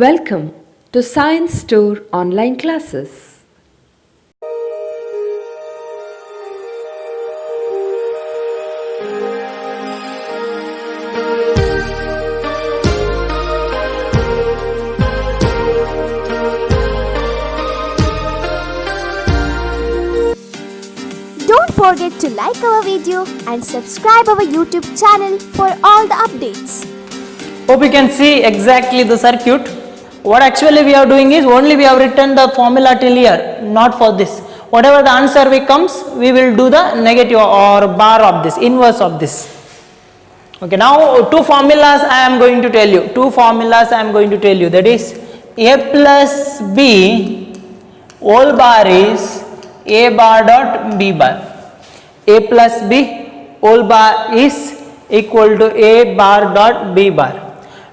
Welcome to Science Store online classes. Don't forget to like our video and subscribe our YouTube channel for all the updates. Hope you can see exactly the circuit. What actually we are doing is only we have written the formula till here, not for this. Whatever the answer comes, we will do the negative or bar of this, inverse of this. Okay, now two formulas I am going to tell you. That is A plus B whole bar is A bar dot B bar. A plus B whole bar is equal to A bar dot B bar.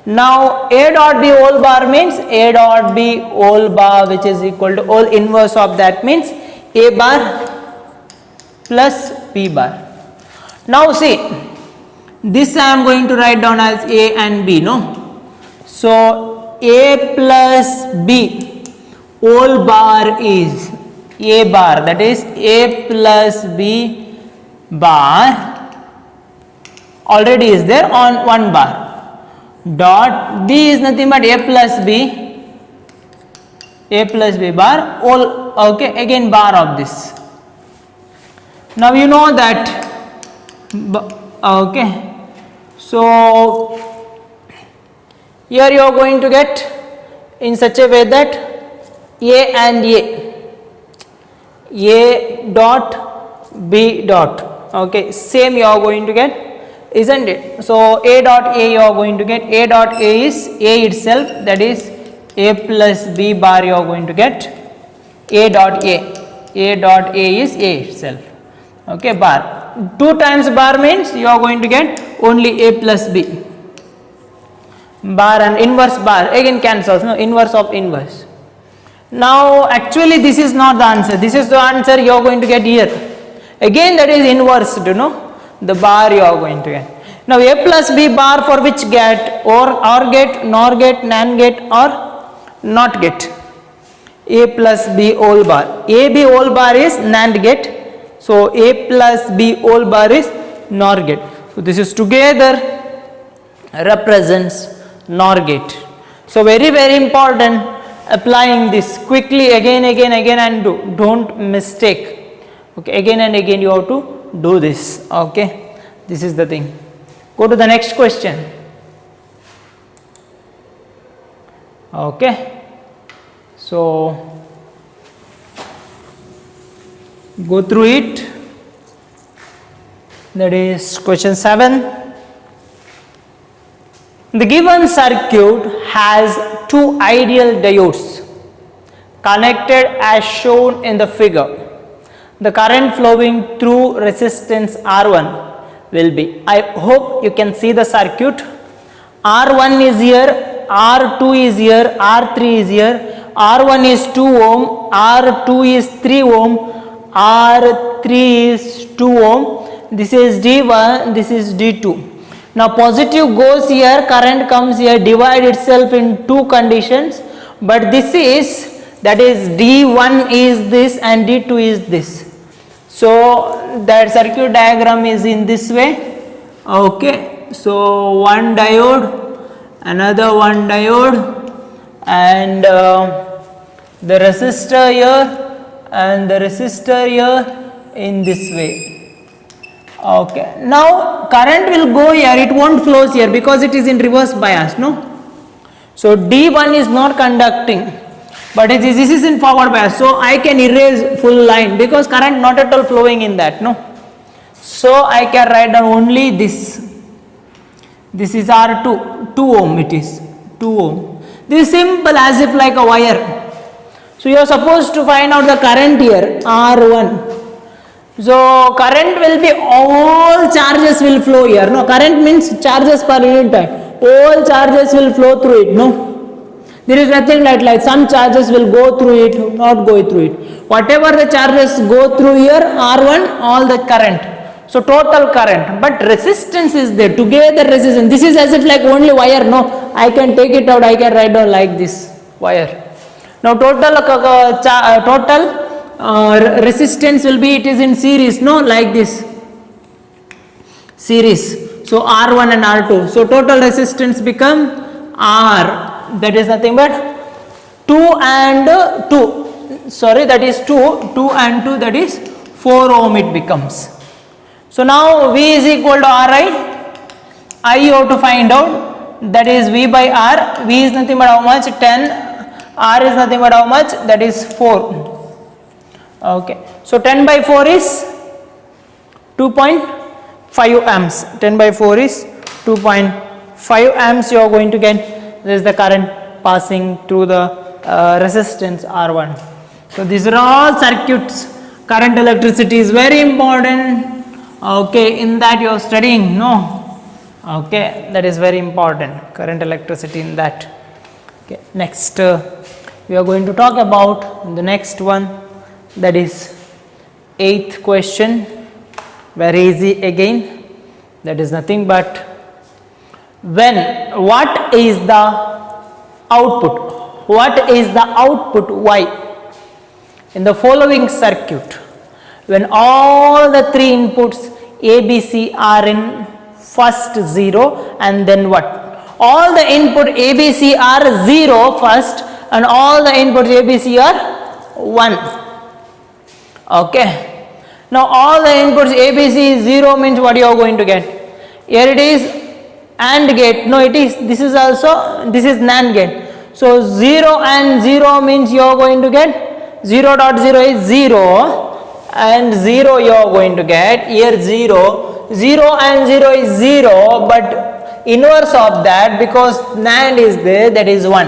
Now A dot B whole bar means A dot B whole bar, which is equal to whole inverse of that means A bar plus B bar. Now see, this I am going to write down as A and B, no? So A plus B whole bar is A bar, that is A plus B bar already is there on one bar. Dot B is nothing but A plus B bar whole, okay, again bar of this. Now you know that, okay, so here you are going to get in such a way that A and A dot B dot, okay, same you are going to get, isn't it? So A dot A you are going to get, A dot A is A itself, that is A plus B bar you are going to get, A dot A is A itself, okay, bar. 2 times bar means you are going to get only A plus B bar, and inverse bar again cancels, no, inverse of inverse. Now actually this is not the answer, this is the answer you are going to get here. Again that is inverse, you know, the bar you are going to get. Now A plus B bar for which get? Or get, NOR get, NAND get or not get? A plus B whole bar. AB whole bar is NAND get. So A plus B whole bar is NOR get. So this is together represents NOR gate. So very important, applying this quickly again and do. Don't mistake. Okay, again and again you have to do this. Okay, this is the thing. Go to the next question. Okay, so go through it. That is question 7. The given circuit has two ideal diodes connected as shown in the figure. The current flowing through resistance R1 will be, I hope you can see the circuit. R1 is here, R2 is here, R3 is here, R1 is 2 ohm, R2 is 3 ohm, R3 is 2 ohm, this is D1, this is D2. Now positive goes here, current comes here, divide itself in two conditions, but this is, that is D1 is this and D2 is this. So that circuit diagram is in this way. Okay, so one diode, another one diode, and the resistor here and the resistor here in this way. Okay, now current will go here, it won't flow here because it is in reverse bias, no? So D1 is not conducting, but this is in forward bias, so I can erase full line because current not at all flowing in that, no? So I can write down only this. This is R2, 2 ohm it is, 2 ohm. This is simple as if like a wire. So you are supposed to find out the current here, R1. So current will be, all charges will flow here, no? Current means charges per unit time. All charges will flow through it, no? There is nothing like some charges will go through it, not go through it. Whatever the charges go through here, R1, all the current. So total current, but resistance is there, together resistance. This is as if like only wire. No, I can take it out, I can write down like this wire. Now total resistance will be, it is in series, no, like this series. So R1 and R2. So total resistance become R, that is nothing but 2 and 2. Sorry, that is 2. 2 and 2, that is 4 ohm it becomes. So now V is equal to Ri. I you have to find out, that is V by R. V is nothing but how much? 10. R is nothing but how much? That is 4. Okay. So 10 by 4 is 2.5 amps. 10 by 4 is 2.5 amps you are going to get. This is the current passing through the resistance R1. So these are all circuits. Current electricity is very important. Okay, in that you are studying, no? Okay, that is very important. Current electricity in that. Okay, next we are going to talk about the next one, that is 8th question. Very easy again. That is nothing but what is the output? What is the output Y in the following circuit when all the 3 inputs A, B, C are in first 0 and then what? All the input A, B, C are 0 first and all the inputs A, B, C are 1. Okay. Now all the inputs A, B, C is 0 means what you are going to get? Here it is AND gate. No, it is, this is also, this is NAND gate. So 0 and 0 means you are going to get 0.0 is 0 and 0 you are going to get. Here 0. 0 and 0 is 0, but inverse of that, because NAND is there, that is 1.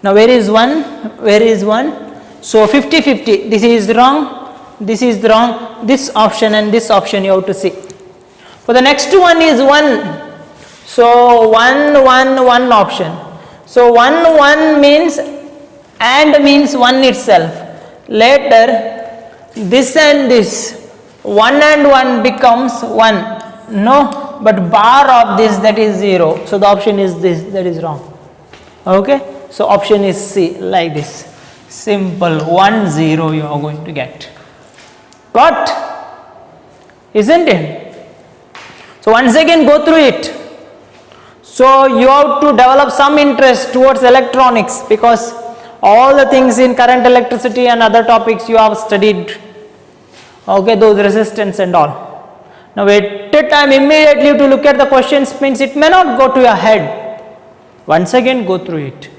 Now where is 1? Where is 1? So 50-50. This is wrong. This is wrong. This option and this option you have to see. For the next one is 1. So 1, 1, 1 option. So 1, 1 means AND means 1 itself. Later this and this 1 and 1 becomes 1. No, but bar of this, that is 0. So the option is this, that is wrong. Okay. So option is C, like this. Simple 1, 0 you are going to get. Got? Isn't it? So once again go through it. So you have to develop some interest towards electronics, because all the things in current electricity and other topics you have studied. Okay, those resistance and all. Now at a time immediately to look at the questions means it may not go to your head. Once again go through it.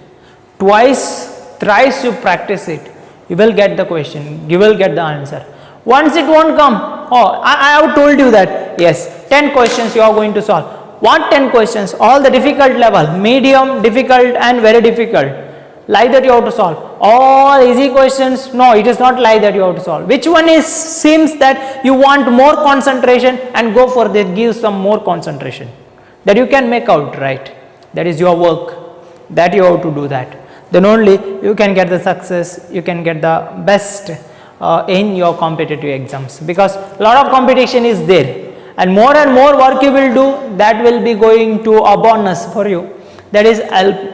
Twice, thrice you practice it. You will get the question. You will get the answer. Once it won't come. Oh, I have told you that. Yes, 10 questions you are going to solve. What 10 questions? All the difficult level, medium, difficult and very difficult. Like that you have to solve. All easy questions, no, it is not like that you have to solve. Which one is seems that you want more concentration, and go for that, give some more concentration. That you can make out, right? That is your work. That you have to do that. Then only you can get the success, you can get the best in your competitive exams, because a lot of competition is there. And more work you will do, that will be going to a bonus for you. That is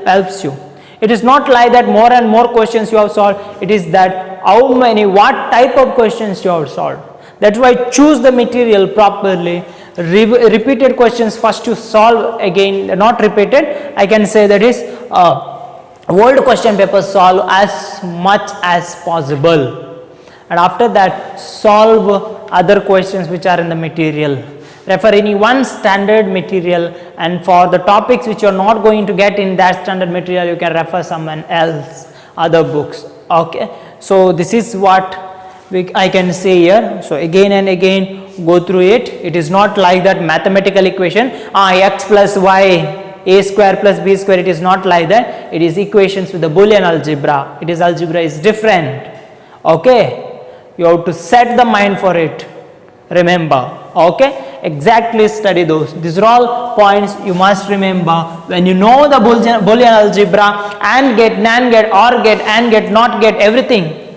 helps you. It is not like that more and more questions you have solved. It is that how many, what type of questions you have solved. That's why choose the material properly. Repeated questions first you solve again, not repeated. I can say that is old question paper solve as much as possible. And after that solve other questions which are in the material. Refer any one standard material, and for the topics which you are not going to get in that standard material, you can refer someone else, other books. Okay. So this is what I can say here. So again and again go through it. It is not like that mathematical equation, x plus y, a square plus b square. It is not like that. It is equations with the Boolean algebra. It is algebra is different. Okay. You have to set the mind for it. Remember. Okay. Exactly study those. These are all points you must remember when you know the Boolean algebra, AND gate, NAND gate, OR gate, AND gate, NOT gate, everything.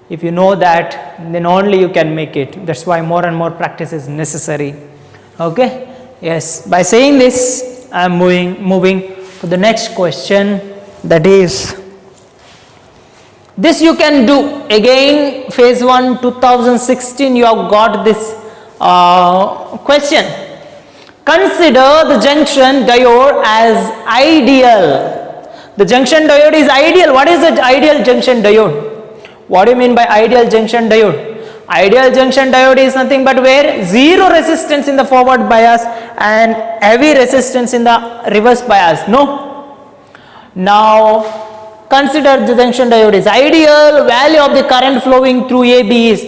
If you know that, then only you can make it. That's why more and more practice is necessary. Okay? Yes. By saying this, I am moving to the next question, that is, this you can do. Again, phase 1, 2016, you have got this question. Consider the junction diode as ideal. The junction diode is ideal. What is the ideal junction diode? What do you mean by ideal junction diode? Ideal junction diode is nothing but where zero resistance in the forward bias and heavy resistance in the reverse bias. No. Now consider the junction diode is ideal. Value of the current flowing through AB is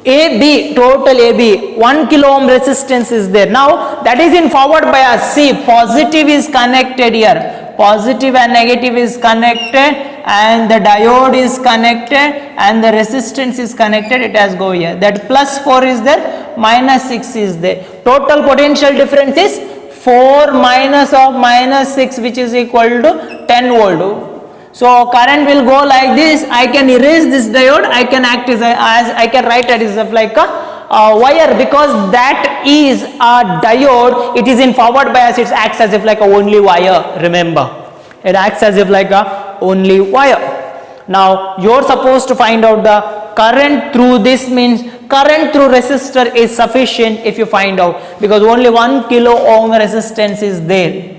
AB, total AB, 1 kilo ohm resistance is there. Now that is in forward bias. See, positive is connected here. Positive and negative is connected, and the diode is connected, and the resistance is connected. It has go here. That plus 4 is there, minus 6 is there. Total potential difference is 4 minus of minus 6, which is equal to 10 volt. So current will go like this. I can erase this diode. I can act as I can write it as like a wire, because that is a diode. It is in forward bias. It acts as if like a only wire. Remember, it acts as if like a only wire. Now you are supposed to find out the current through this, means current through resistor is sufficient if you find out, because only 1 kilo ohm resistance is there.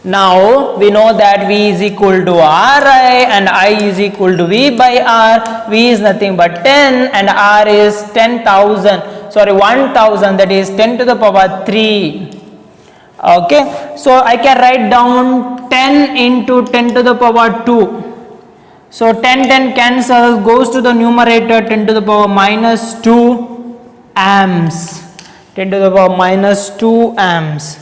Now we know that V is equal to Ri and I is equal to V by R. V is nothing but 10 and R is 10,000, sorry 1000, that is 10 to the power 3. Okay, so I can write down 10 into 10 to the power 2. So 10 cancels, goes to the numerator, 10 to the power minus 2 amps. 10 to the power minus 2 amps.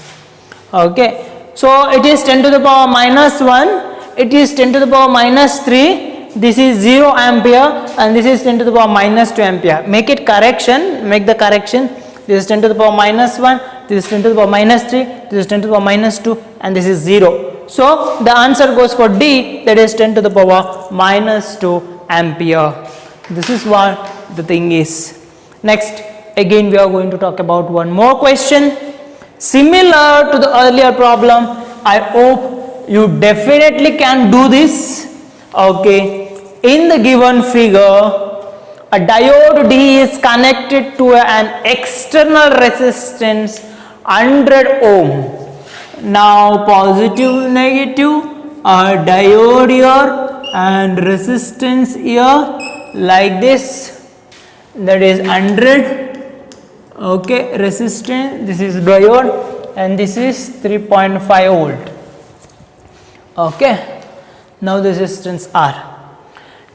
Okay. So it is 10 to the power minus 1, it is 10 to the power minus 3, this is 0 ampere, and this is 10 to the power minus 2 ampere. Make it correction, make the correction. This is 10 to the power minus 1, this is 10 to the power minus 3, this is 10 to the power minus 2, and this is 0. So the answer goes for D, that is 10 to the power minus 2 ampere. This is what the thing is. Next, again we are going to talk about one more question. Similar to the earlier problem, I hope you definitely can do this. Okay, in the given figure, a diode D is connected to an external resistance 100 ohm. Now positive, negative, a diode here and resistance here like this, that is 100. Okay, resistance, this is diode and this is 3.5 volt. Okay, now the resistance R.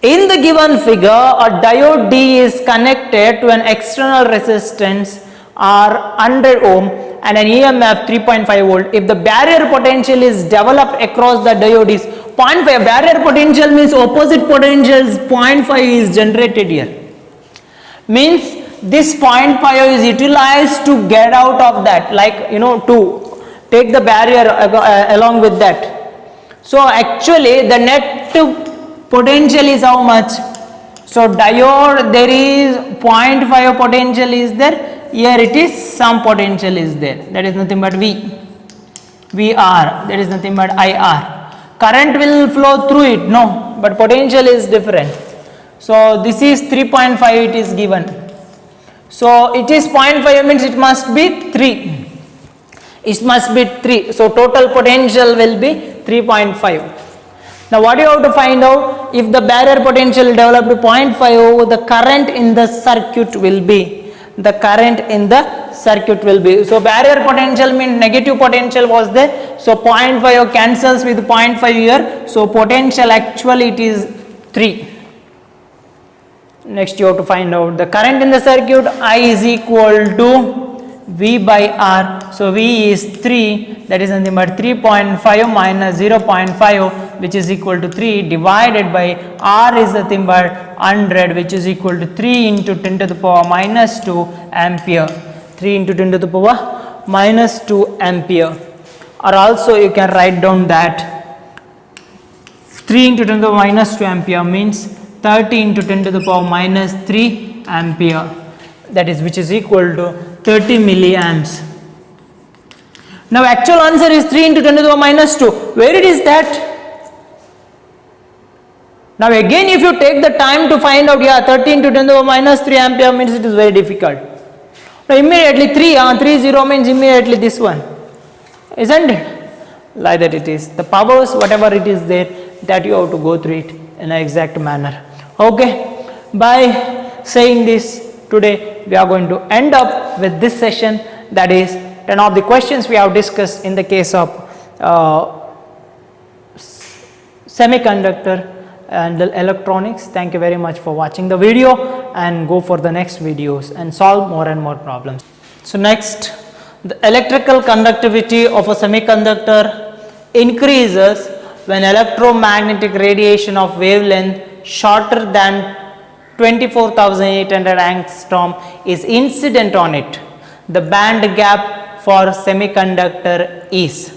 In the given figure, a diode D is connected to an external resistance R 100 ohm and an EMF 3.5 volt. If the barrier potential is developed across the diode is 0.5, barrier potential means opposite potentials 0.5 is generated here. Means this 0.5 is utilized to get out of that, like to take the barrier along with that. So actually the net potential is how much? So diode, there is 0.5 potential is there, here it is some potential is there, that is nothing but VR, that is nothing but IR. Current will flow through it, no, but potential is different. So this is 3.5, it is given. So it is 0.5 means it must be 3. It must be 3. So total potential will be 3.5. Now what you have to find out? If the barrier potential developed to 0.5, the current in the circuit will be. The current in the circuit will be. So barrier potential means negative potential was there. So 0.5 cancels with 0.5 here. So potential actually it is 3. Next you have to find out the current in the circuit. I is equal to V by R. So V is 3, that is nothing but 3.5 minus 0.5, which is equal to 3, divided by R is nothing but 100, which is equal to 3 into 10 to the power minus 2 ampere. 3 into 10 to the power minus 2 ampere. Or also you can write down that 3 into 10 to the minus 2 ampere means 30 into 10 to the power minus 3 ampere, that is which is equal to 30 milliamps. Now actual answer is 3 into 10 to the power minus 2. Where it is that? Now again if you take the time to find out, 30 into 10 to the power minus 3 ampere means it is very difficult. Now immediately 3 0 means immediately this one, isn't it? Like that it is. The powers, whatever it is there, that you have to go through it in an exact manner. Okay, by saying this, today we are going to end up with this session, that is 10 of the questions we have discussed in the case of semiconductor and electronics. Thank you very much for watching the video, and go for the next videos and solve more and more problems. So next, the electrical conductivity of a semiconductor increases when electromagnetic radiation of wavelength shorter than 24,800 angstrom is incident on it. The band gap for semiconductor is.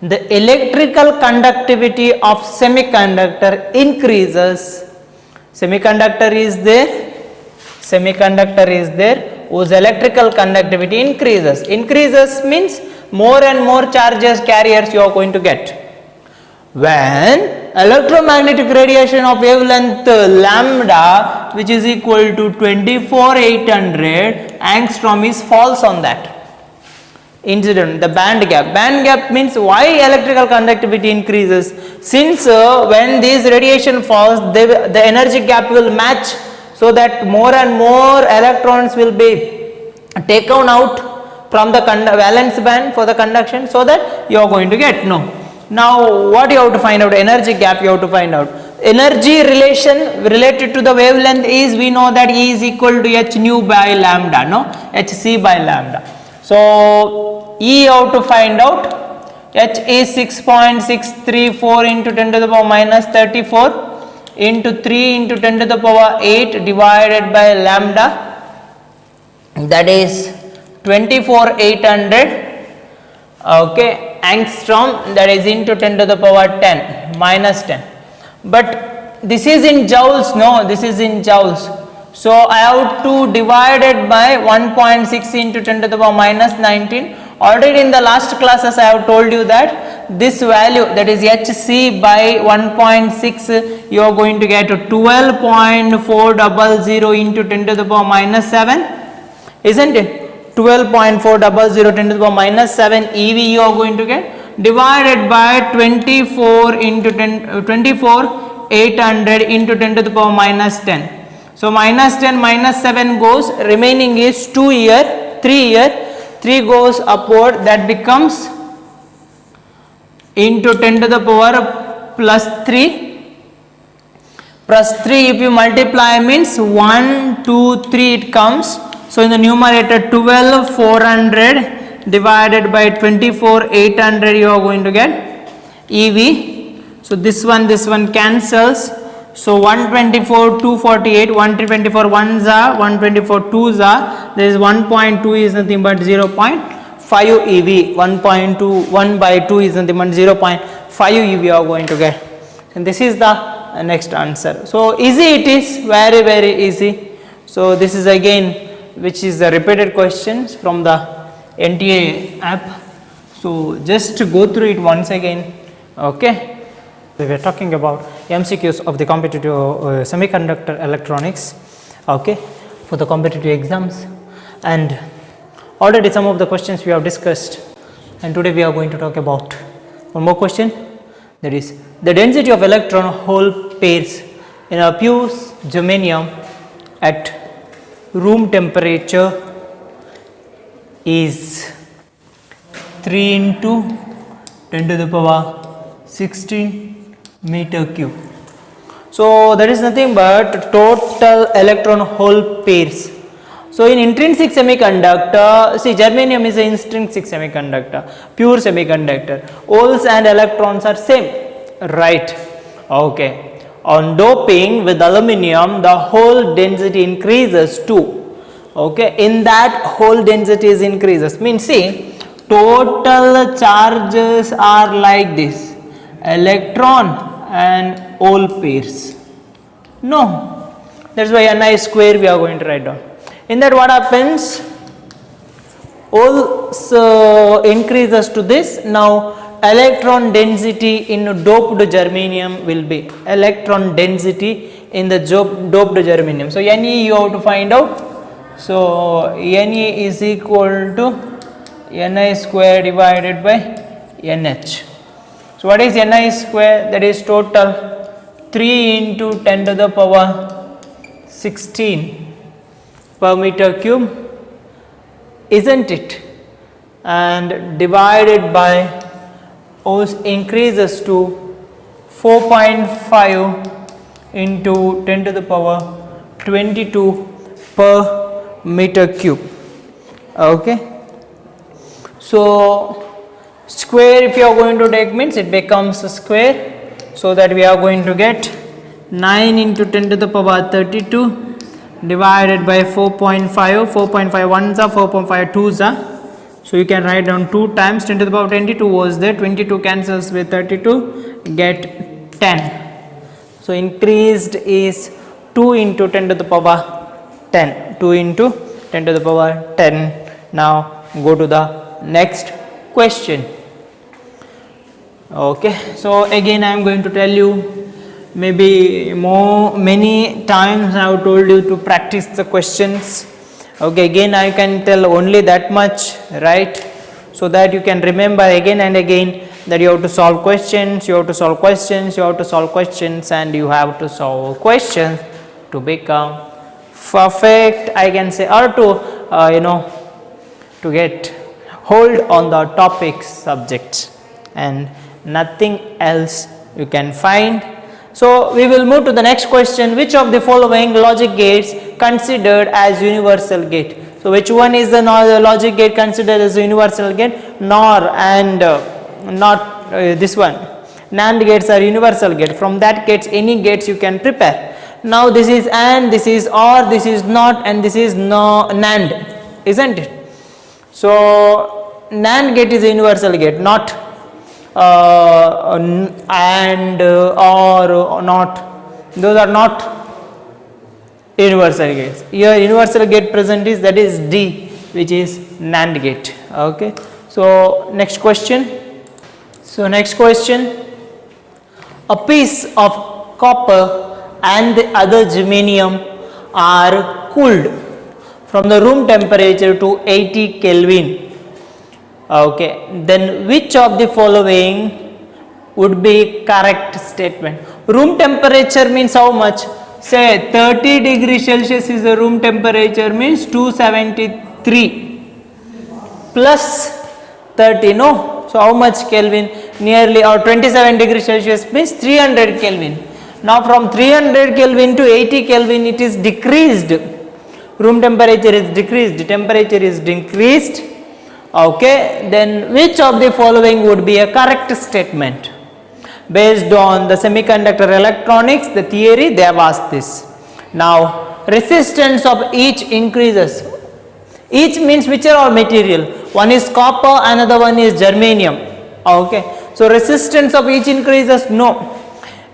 The electrical conductivity of semiconductor increases. Semiconductor is there, whose electrical conductivity increases. Increases means more and more charges, carriers you are going to get. When electromagnetic radiation of wavelength lambda, which is equal to 24,800 angstrom, is false on that. Incident, the band gap. Band gap means why electrical conductivity increases? Since when this radiation falls, the energy gap will match, so that more and more electrons will be taken out from the valence band for the conduction, so that you are going to get. Now what you have to find out? Energy gap you have to find out. Energy relation related to the wavelength is, we know that E is equal to h nu by lambda, hc by lambda. So E you have to find out. H is 6.634 into 10 to the power minus 34 into 3 into 10 to the power 8 divided by lambda, that is 24,800 okay, angstrom, that is into 10 to the power 10 minus 10. But this is in joules, this is in joules. So I have to divide it by 1.6 into 10 to the power minus 19. Already in the last classes I have told you that this value, that is hc by 1.6, you are going to get 12.400 into 10 to the power minus 7, isn't it? 12.400 10 to the power minus 7 EV you are going to get, divided by 24 into 24,800 into 10 to the power minus 10. So minus 10 minus 7 goes, remaining is 2 here, 3 here, 3 goes upward, that becomes into 10 to the power plus 3. Plus 3 if you multiply means 1, 2, 3 it comes. So in the numerator 12,400 divided by 24,800 you are going to get EV. So this one cancels. So 124, 248, 124 ones are, 124 twos are, there is 1.2 is nothing but 0.5 EV, 1.2, 1 by 2 is nothing but 0.5 EV you are going to get. And this is the next answer. So easy it is, very very easy. So this is again which is the repeated questions from the NTA app. So just to go through it once again, okay. We were talking about MCQs of the competitive semiconductor electronics, okay, for the competitive exams, and already some of the questions we have discussed, and today we are going to talk about one more question, that is the density of electron hole pairs in a pure germanium at room temperature is 3 into 10 to the power 16 meter cube. So that is nothing but total electron hole pairs. So in intrinsic semiconductor, see germanium is an intrinsic semiconductor, pure semiconductor, holes and electrons are same, right? Okay. On doping with aluminum, the hole density increases too. Okay, in that hole density is increases, means see total charges are like this, electron and hole pairs. No. That's why Ni square we are going to write down. In that what happens? Also increases to this. Now electron density in doped germanium will be electron density in the doped germanium. So Ne you have to find out. So Ne is equal to Ni square divided by Nh. So what is Ni square? That is total 3 into 10 to the power 16 per meter cube, isn't it? And divided by increases to 4.5 into 10 to the power 22 per meter cube. Okay. So square if you are going to take means it becomes a square, so that we are going to get 9 into 10 to the power 32 divided by 4.5. 4.5 ones are 4.5 twos are. So you can write down 2 times 10 to the power 22 was there, 22 cancels with 32, get 10. So increased is 2 into 10 to the power 10, 2 into 10 to the power 10. Now go to the next question. Okay, so again I am going to tell you, maybe many times I have told you to practice the questions. Okay, again I can tell only that much, right? So that you can remember again and again that you have to solve questions, you have to solve questions, you have to solve questions, and you have to solve questions to become perfect, I can say, or to to get hold on the topic subject and nothing else you can find. So we will move to the next question. Which of the following logic gates considered as universal gate? So which one is the logic gate considered as a universal gate? NOR and not this one. NAND gates are universal gate. From that gates, any gates you can prepare. Now this is AND, this is OR, this is NOT, and this is NAND, isn't it? So NAND gate is a universal gate, not and or not. Those are not universal gates. Here universal gate present is, that is D, which is NAND gate. Okay. So next question. So next question. A piece of copper and the other germanium are cooled from the room temperature to 80 Kelvin. Okay, then which of the following would be correct statement? Room temperature means how much? Say 30 degrees Celsius is the room temperature, means 273 plus 30, no? So how much Kelvin? Nearly, or 27 degrees Celsius means 300 Kelvin. Now from 300 Kelvin to 80 Kelvin it is decreased. Room temperature is decreased, temperature is decreased. Okay, then which of the following would be a correct statement? Based on the semiconductor electronics, the theory, they have asked this. Now, resistance of each increases. Each means which are all material. One is copper, another one is germanium. Okay, so resistance of each increases, no.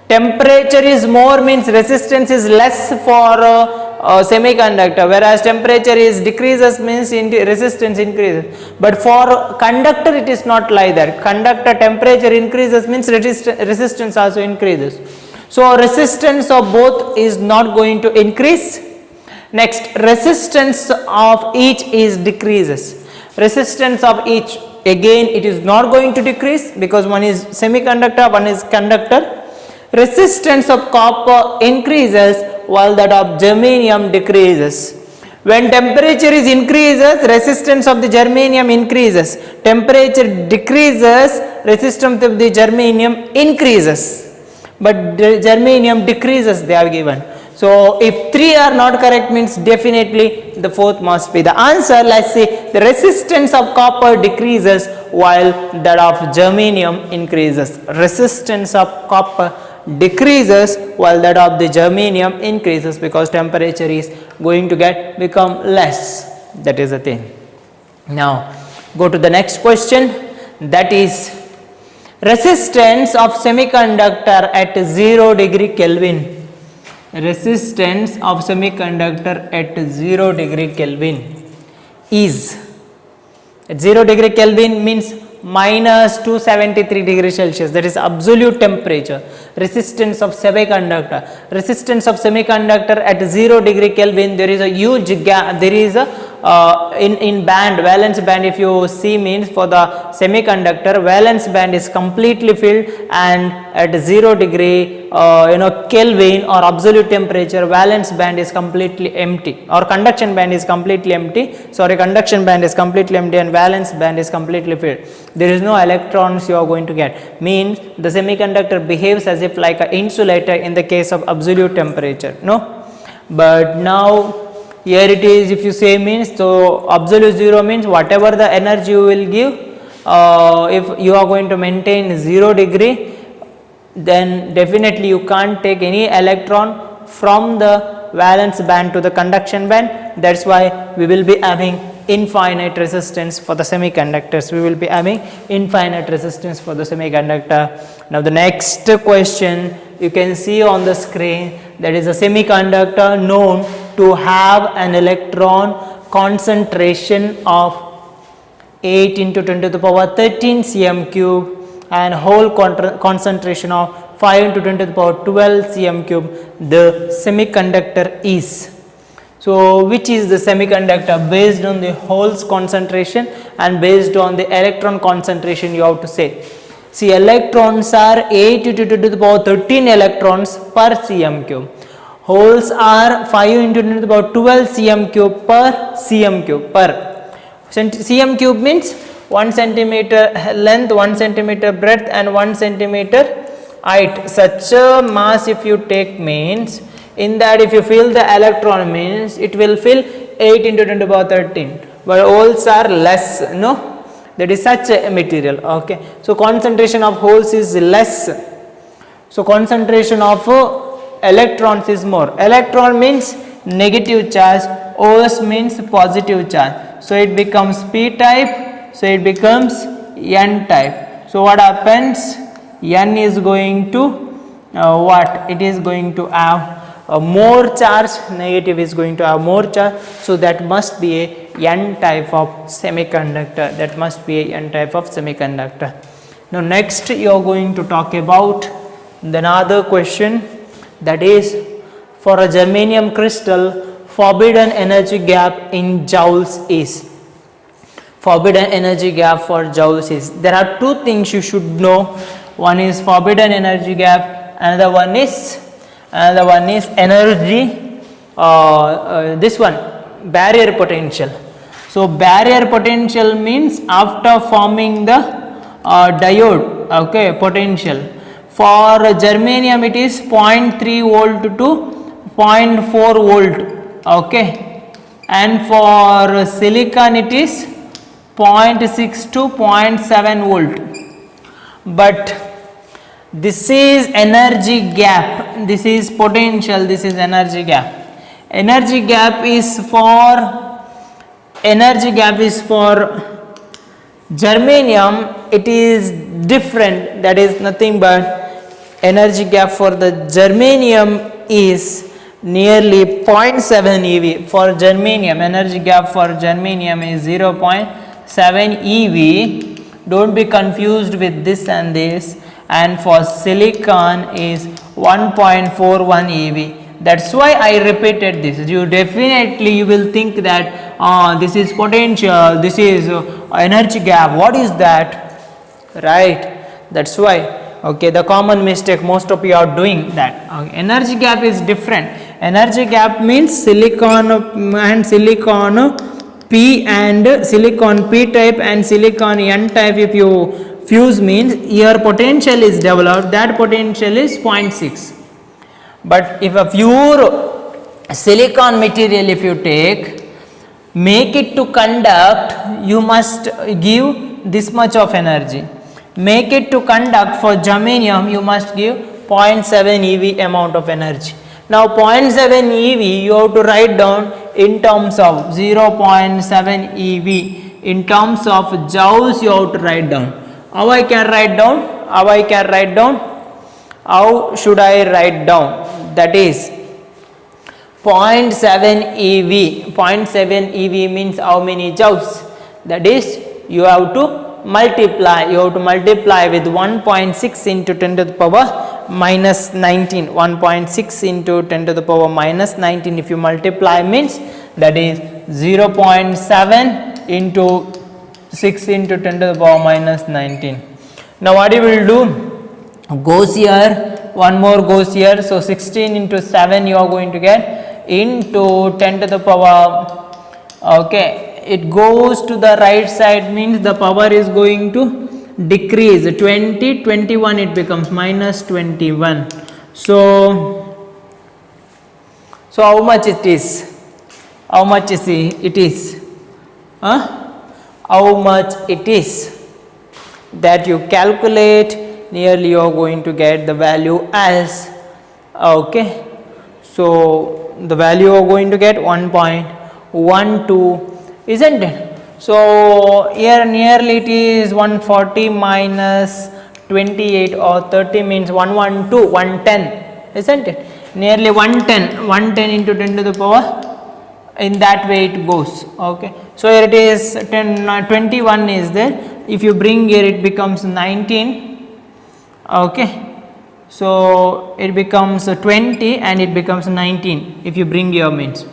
Temperature is more means resistance is less for semiconductor, whereas temperature is decreases means resistance increases. But for conductor it is not like that. Conductor temperature increases means resistance also increases. So resistance of both is not going to increase. Next, resistance of each is decreases. Resistance of each, again it is not going to decrease because one is semiconductor, one is conductor. Resistance of copper increases while that of germanium decreases. When temperature is increases, resistance of the germanium increases. Temperature decreases, resistance of the germanium increases. But the germanium decreases, they are given. So if 3 are not correct means definitely the fourth must be the answer. Let's see, the resistance of copper decreases while that of germanium increases. Resistance of copper decreases while that of the germanium increases because temperature is going to become less. That is the thing. Now go to the next question, that is resistance of semiconductor at 0 degree Kelvin. resistance of semiconductor at 0 degree Kelvin is, at 0 degree Kelvin means minus 273 degree Celsius, that is absolute temperature. Resistance of semiconductor at 0 degree Kelvin, there is a huge gap, there is a in band, valence band, if you see, means for the semiconductor valence band is completely filled, and at 0 degree Kelvin or absolute temperature, valence band is completely empty, or conduction band is completely empty, conduction band is completely empty and valence band is completely filled. There is no electrons you are going to get, means the semiconductor behaves as if like an insulator in the case of absolute temperature, no? But now here it is, if you say, means, so absolute 0 means whatever the energy you will give, if you are going to maintain 0 degree, then definitely you can't take any electron from the valence band to the conduction band. That's why we will be having infinite resistance for the semiconductors. We will be having infinite resistance for the semiconductor. Now the next question you can see on the screen, that is a semiconductor known to have an electron concentration of 8 into 10 to the power 13 cm cube and whole concentration of 5 into 10 to the power 12 cm cube. The semiconductor is, so which is the semiconductor based on the holes concentration and based on the electron concentration, you have to say. See, electrons are 8 into 10 to the power 13 electrons per cm cube. Holes are 5 into 10 to the power 12 cm cube per cm cube per. Cm cube means 1 centimeter length, 1 centimeter breadth and 1 centimeter height. Such a mass if you take, means in that if you fill the electron, means it will fill 8 into 10 to the power 13, but holes are less, no? That is such a material, okay. So concentration of holes is less, so concentration of electrons is more. Electron means negative charge, holes means positive charge, so it becomes p type, so it becomes n type. So what happens, n is going to what, it is going to have more charge, negative is going to have more charge, so that must be a n type of semiconductor, that must be a n type of semiconductor. Now next you are going to talk about another question, that is for a germanium crystal, forbidden energy gap in joules is. Forbidden energy gap for joules is, there are two things you should know. One is forbidden energy gap, another one is energy, this one, barrier potential. So barrier potential means after forming the diode, okay, potential. For germanium it is 0.3 volt to 0.4 volt, okay, and for silicon it is 0.6 to 0.7 volt. But this is energy gap, this is potential, this is energy gap. Energy gap is for germanium, it is different, that is nothing but energy gap for the germanium is nearly 0.7 eV. For germanium, energy gap for germanium is 0.7 eV. Don't be confused with this and this. And for silicon is 1.41 eV. That's why I repeated this. You definitely you will think that this is potential, this is energy gap. What is that? Right? That's why. Okay, the common mistake most of you are doing that. Okay. Energy gap is different. Energy gap means silicon and silicon P and silicon P type and silicon N type. If you fuse, means your potential is developed, that potential is 0.6. But if a pure silicon material if you take, make it to conduct, you must give this much of energy. Make it to conduct for germanium, you must give 0.7 EV amount of energy. Now 0.7 EV you have to write down in terms of 0.7 EV in terms of joules you have to write down. How I can write down? How should I write down? That is 0.7 EV. 0.7 EV means how many joules? That is, you have to multiply. You have to multiply with 1.6 into 10 to the power minus 19. 1.6 into 10 to the power minus 19. If you multiply means that is 0.7 into 6 into 10 to the power minus 19. Now what you will do? Goes here, one more goes here. So 16 into 7 you are going to get into 10 to the power, okay, it goes to the right side means the power is going to decrease. 20, 21 it becomes minus 21. So how much it is? How much is it is? How much it is that you calculate, nearly you are going to get the value as, okay, so the value you are going to get 1.12, isn't it? So here nearly it is 140 minus 28 or 30 means 112, 110, isn't it? Nearly 110 into 10 to the power, in that way it goes, okay. So here it is 21 is there, if you bring here it becomes 19, okay. So it becomes 20 and it becomes 19 if you bring your means.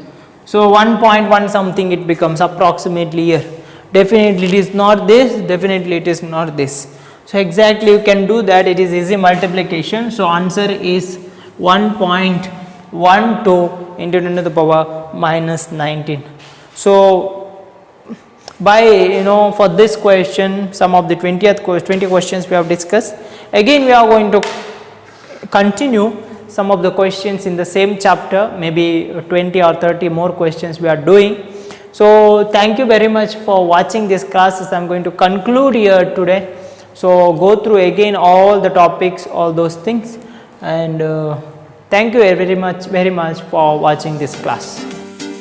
So 1.1 something it becomes approximately here. Definitely it is not this, definitely it is not this. So exactly you can do that, it is easy multiplication. So answer is 1.12 into 10 to the power minus 19. So by for this question, some of the 20 questions we have discussed. Again we are going to continue some of the questions in the same chapter, maybe 20 or 30 more questions we are doing. So thank you very much for watching this classes. I am going to conclude here today. So go through again all the topics, all those things, and thank you very much for watching this class.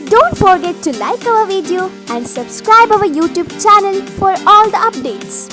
Don't forget to like our video and subscribe our YouTube channel for all the updates.